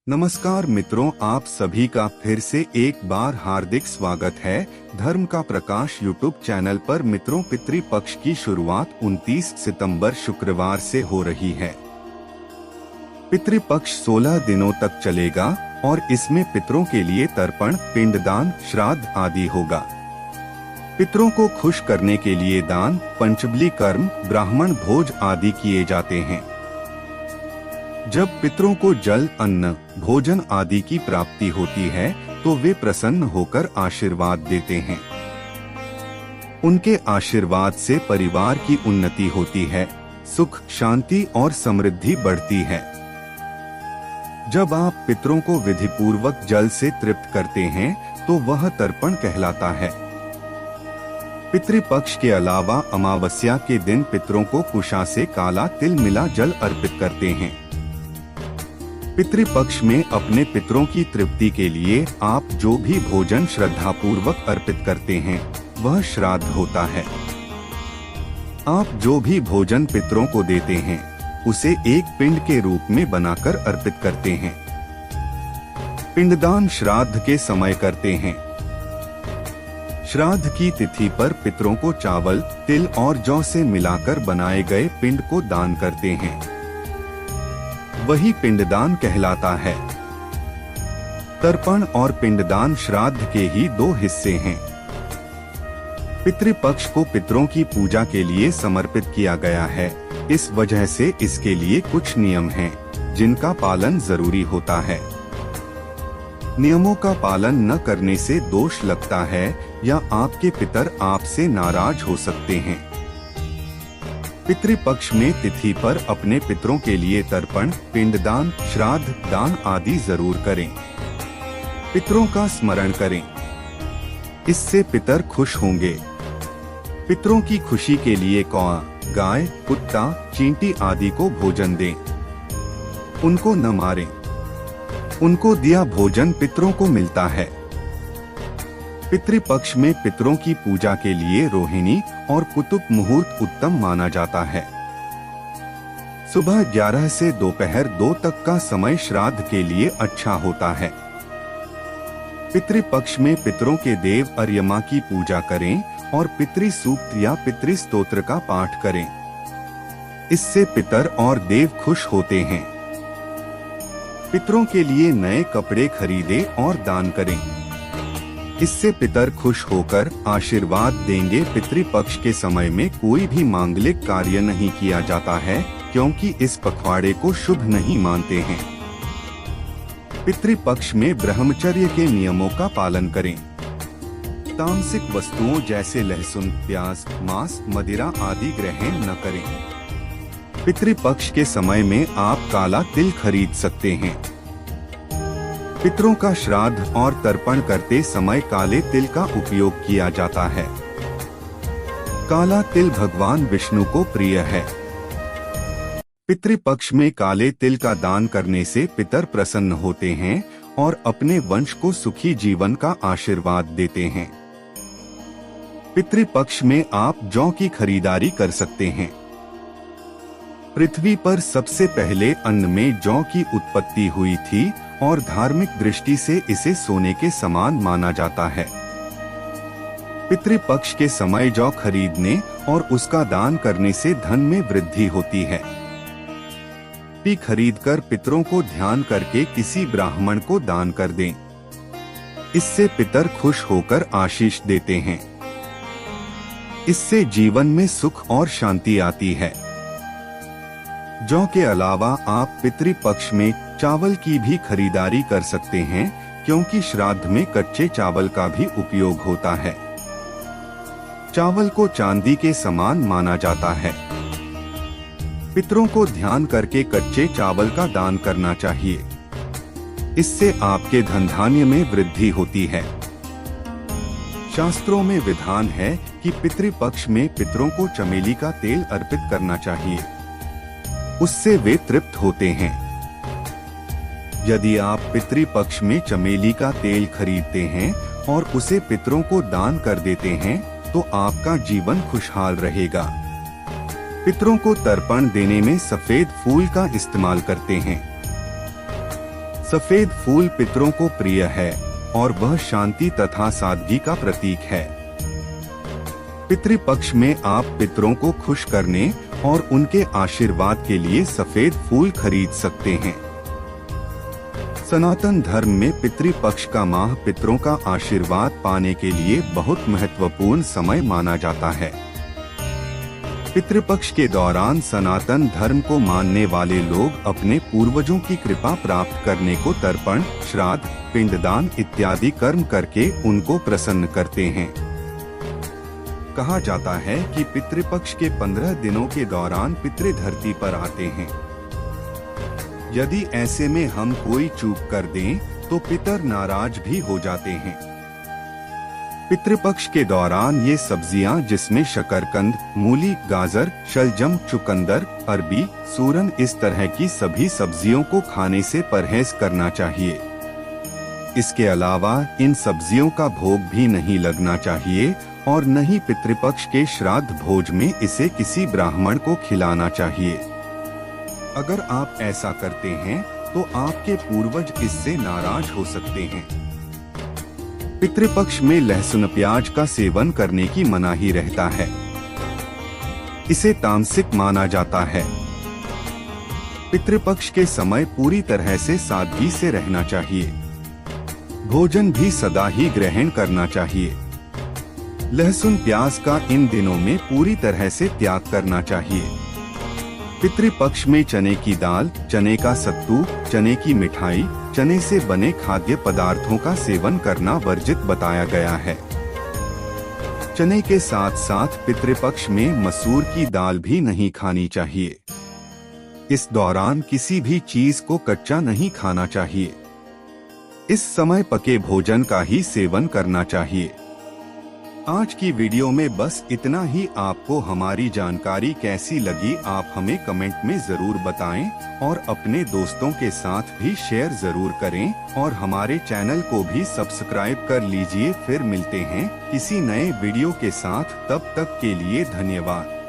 नमस्कार मित्रों, आप सभी का फिर से एक बार हार्दिक स्वागत है। धर्म का प्रकाश यूट्यूब चैनल पर मित्रों, पितृपक्ष की शुरुआत 29 सितंबर शुक्रवार से हो रही है। पितृपक्ष 16 दिनों तक चलेगा और इसमें पितरों के लिए तर्पण, पिंडदान, श्राद्ध आदि होगा। पितरों को खुश करने के लिए दान, पंचबली कर्म, ब्राह्मण भोज आदि किए जाते हैं। जब पितरों को जल, अन्न, भोजन आदि की प्राप्ति होती है तो वे प्रसन्न होकर आशीर्वाद देते हैं। उनके आशीर्वाद से परिवार की उन्नति होती है, सुख, शांति और समृद्धि बढ़ती है। जब आप पितरों को विधिपूर्वक जल से तृप्त करते हैं तो वह तर्पण कहलाता है। पितृपक्ष के अलावा अमावस्या के दिन पितरों को कुशा से काला तिल मिला जल अर्पित करते हैं। पितृपक्ष में अपने पितरों की तृप्ति के लिए आप जो भी भोजन श्रद्धापूर्वक अर्पित करते हैं वह श्राद्ध होता है। आप जो भी भोजन पितरों को देते हैं उसे एक पिंड के रूप में बनाकर अर्पित करते हैं। पिंडदान श्राद्ध के समय करते हैं। श्राद्ध की तिथि पर पितरों को चावल, तिल और जौ से मिलाकर बनाए गए पिंड को दान करते हैं। वही पिंडदान कहलाता है। तर्पण और पिंडदान श्राद्ध के ही दो हिस्से हैं। पितृपक्ष को पितरों की पूजा के लिए समर्पित किया गया है, इस वजह से इसके लिए कुछ नियम हैं, जिनका पालन जरूरी होता है। नियमों का पालन न करने से दोष लगता है या आपके पितर आपसे नाराज हो सकते हैं। पितृपक्ष में तिथि पर अपने पितरों के लिए तर्पण, पिंडदान, श्राद्ध, दान आदि जरूर करें। पितरों का स्मरण करें, इससे पितर खुश होंगे। पितरों की खुशी के लिए कौआ, गाय, कुत्ता, चींटी आदि को भोजन दें। उनको न मारें। उनको दिया भोजन पितरों को मिलता है। पितृपक्ष में पितरों की पूजा के लिए रोहिणी और कुतुब मुहूर्त उत्तम माना जाता है। सुबह 11 से दोपहर 2 तक का समय श्राद्ध के लिए अच्छा होता है। पितृपक्ष में पितरों के देव अर्यमा की पूजा करें और पितृ सूक्त या पितृ स्तोत्र का पाठ करें। इससे पितर और देव खुश होते हैं। पितरों के लिए नए कपड़े खरीदें और दान करें। इससे पितर खुश होकर आशीर्वाद देंगे। पितृपक्ष के समय में कोई भी मांगलिक कार्य नहीं किया जाता है, क्योंकि इस पखवाड़े को शुभ नहीं मानते हैं। पितृपक्ष में ब्रह्मचर्य के नियमों का पालन करें। तामसिक वस्तुओं जैसे लहसुन, प्याज, मांस, मदिरा आदि ग्रहण न करें। पितृपक्ष के समय में आप काला तिल खरीद सकते हैं। पितरों का श्राद्ध और तर्पण करते समय काले तिल का उपयोग किया जाता है। काला तिल भगवान विष्णु को प्रिय है। पितृपक्ष में काले तिल का दान करने से पितर प्रसन्न होते हैं और अपने वंश को सुखी जीवन का आशीर्वाद देते हैं। पितृपक्ष में आप जौ की खरीदारी कर सकते हैं। पृथ्वी पर सबसे पहले अन्न में जौ की उत्पत्ति हुई थी और धार्मिक दृष्टि से इसे सोने के समान माना जाता है। पितृपक्ष के समय जौ खरीदने और उसका दान करने से धन में वृद्धि होती है। पी खरीदकर पितरों को ध्यान करके किसी ब्राह्मण को दान कर दें। इससे पितर खुश होकर आशीष देते हैं। इससे जीवन में सुख और शांति आती है। जौ के अलावा आप पितृपक्ष में चावल की भी खरीदारी कर सकते हैं, क्योंकि श्राद्ध में कच्चे चावल का भी उपयोग होता है। चावल को चांदी के समान माना जाता है। पितरों को ध्यान करके कच्चे चावल का दान करना चाहिए। इससे आपके धन धान्य में वृद्धि होती है। शास्त्रों में विधान है कि पितृपक्ष में पितरों को चमेली का तेल अर्पित करना चाहिए। उससे वे तृप्त होते हैं। यदि आप पितृपक्ष में चमेली का तेल खरीदते हैं और उसे पितरों को दान कर देते हैं तो आपका जीवन खुशहाल रहेगा। पितरों को तर्पण देने में सफेद फूल का इस्तेमाल करते हैं। सफेद फूल पितरों को प्रिय है और वह शांति तथा सादगी का प्रतीक है। पितृपक्ष में आप पितरों को खुश करने और उनके आशीर्वाद के लिए सफेद फूल खरीद सकते हैं। सनातन धर्म में पितृपक्ष का माह पितरों का आशीर्वाद पाने के लिए बहुत महत्वपूर्ण समय माना जाता है। पितृपक्ष के दौरान सनातन धर्म को मानने वाले लोग अपने पूर्वजों की कृपा प्राप्त करने को तर्पण, श्राद्ध, पिंडदान इत्यादि कर्म करके उनको प्रसन्न करते हैं। कहा जाता है कि पितृपक्ष के 15 दिनों के दौरान पितृ धरती पर आते हैं। यदि ऐसे में हम कोई चूक कर दें तो पितर नाराज भी हो जाते हैं। पितृपक्ष के दौरान ये सब्जियां जिसमें शकरकंद, मूली, गाजर, शलजम, चुकंदर, अरबी, सूरन इस तरह की सभी सब्जियों को खाने से परहेज करना चाहिए। इसके अलावा इन सब्जियों का भोग भी नहीं लगना चाहिए और न ही पितृपक्ष के श्राद्ध भोज में इसे किसी ब्राह्मण को खिलाना चाहिए। अगर आप ऐसा करते हैं तो आपके पूर्वज इससे नाराज हो सकते हैं। पितृपक्ष में लहसुन प्याज का सेवन करने की मनाही रहता है। इसे तामसिक माना जाता है। पितृपक्ष के समय पूरी तरह से सादगी से रहना चाहिए। भोजन भी सदा ही ग्रहण करना चाहिए। लहसुन प्याज का इन दिनों में पूरी तरह से त्याग करना चाहिए। पितृपक्ष में चने की दाल, चने का सत्तू, चने की मिठाई, चने से बने खाद्य पदार्थों का सेवन करना वर्जित बताया गया है। चने के साथ साथ पितृपक्ष में मसूर की दाल भी नहीं खानी चाहिए। इस दौरान किसी भी चीज को कच्चा नहीं खाना चाहिए। इस समय पके भोजन का ही सेवन करना चाहिए। आज की वीडियो में बस इतना ही। आपको हमारी जानकारी कैसी लगी आप हमें कमेंट में जरूर बताएं और अपने दोस्तों के साथ भी शेयर जरूर करें और हमारे चैनल को भी सब्सक्राइब कर लीजिए। फिर मिलते हैं किसी नए वीडियो के साथ, तब तक के लिए धन्यवाद।